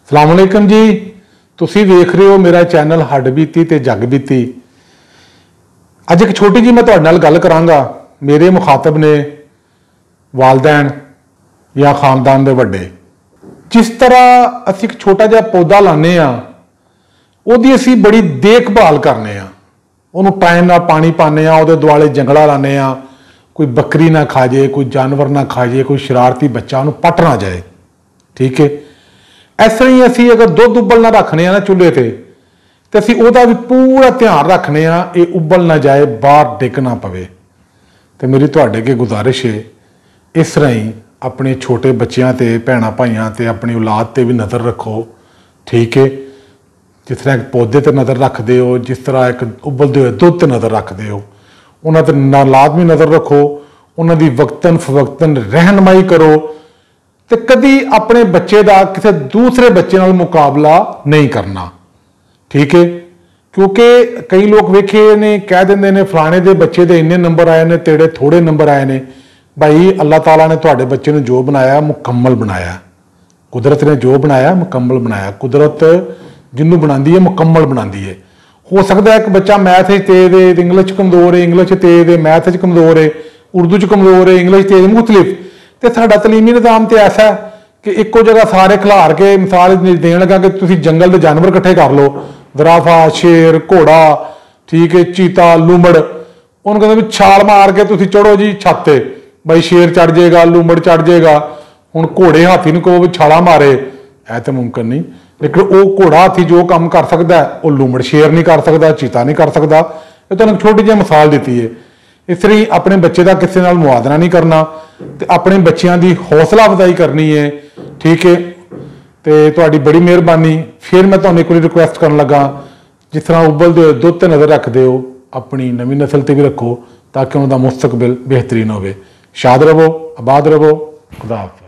ਸਲਾਮ ਅਲੈਕਮ जी, ਤੁਸੀਂ ਵੇਖ ਰਹੇ ਹੋ मेरा चैनल हड बीती ते जग बीती। ਅੱਜ एक छोटी जी मैं ਤੁਹਾਡੇ ਨਾਲ ਗੱਲ ਕਰਾਂਗਾ। मेरे मुखातब ने वालदैन या खानदान के वड्डे। जिस तरह असी एक छोटा जिहा पौधा लाने ਉਹਦੀ ਅਸੀਂ बड़ी देखभाल करने ਉਹਨੂੰ टाइम नाल पानी पाने ਉਹਦੇ दुआले जंगला लाने कोई बकरी ना खा जाए, कोई जानवर ना खा जाए, कोई शरारती बच्चा ਉਹਨੂੰ पट ना जाए। ठीक है, इस तरह ही असी अगर दुध उबलना रखने ना चूल्हे ते तो असी ਉਹਦਾ भी पूरा ध्यान रखने ये उबल ना जाए, बाहर डिग ना पवे। तो मेरी तुहाडे अगे गुजारिश है, इस तरह ही अपने छोटे बच्चों ते भैणों भाइयों ते अपनी औलाद ते भी नज़र रखो। ठीक है, जिस तरह एक पौधे ते नज़र रखते हो, जिस तरह एक उबलते हुए दुध ते नज़र रखते हो, उन्होंने ते लाजमी नज़र रखो। उन्होंने वक्तन फवक्तन रहनमाई करो तो कभी अपने बच्चे का किसी दूसरे बच्चे नाल मुकाबला नहीं करना। ठीक है, क्योंकि कई लोग वेखे ने कह देंगे ने फलाने के बच्चे के इन्ने नंबर आए ने, तेरे थोड़े नंबर आए ने। भाई अल्लाह ताला ने तुहाडे बच्चे ने जो बनाया मुकम्मल बनाया, कुदरत ने जो बनाया मुकम्मल बनाया। कुदरत जिन्हों बनाती है मुकम्मल बनाती है। हो सकता है एक बच्चा मैथ तेज है, इंग्लिश कमजोर है, इंग्लिश तेज है, मैथ कमजोर है, उर्दू च कमजोर है, इंग्लिश तेज, मुख्तलिफ। तो साडा तलीमी निज़ाम तो ऐसा है कि एको जगह सारे खिलार के मिसाल देन लगा कि तुसीं जंगल के जानवर इकट्ठे कर लो, दराफा, शेर, घोड़ा, ठीक है, चीता, लूमड़। उन्होंने कहते भी छाल मार के तुसीं चढ़ो जी छत ते, भाई शेर चढ़ जाएगा, लूमड़ चढ़ जाएगा। हुण घोड़े हाथी नूं कहो भी छाला मारे, ऐ तो मुमकिन नहीं। लेकिन वो घोड़ा हाथी जो काम कर सकता है वो लूमड़ शेर नहीं कर सकता, चीता नहीं कर सकता। ये तो छोटी जी मिसाल दी है। इस तरह अपने बच्चे का किसी नाल मुआदना नहीं करना, तो अपने बच्चों की हौसला अफजाई करनी है। ठीक है, तो तुहाडी बड़ी मेहरबानी। फिर मैं तुहानूं एक बार रिक्वेस्ट करन लगा, जिस तरह उबलते हुए दुध ते नज़र रखते हो, अपनी नवीं नस्ल ते भी रखो ताकि उनका मुस्तकबिल बेहतरीन होवे। शाद रवो, आबाद रवो, खुदा हाफिज़।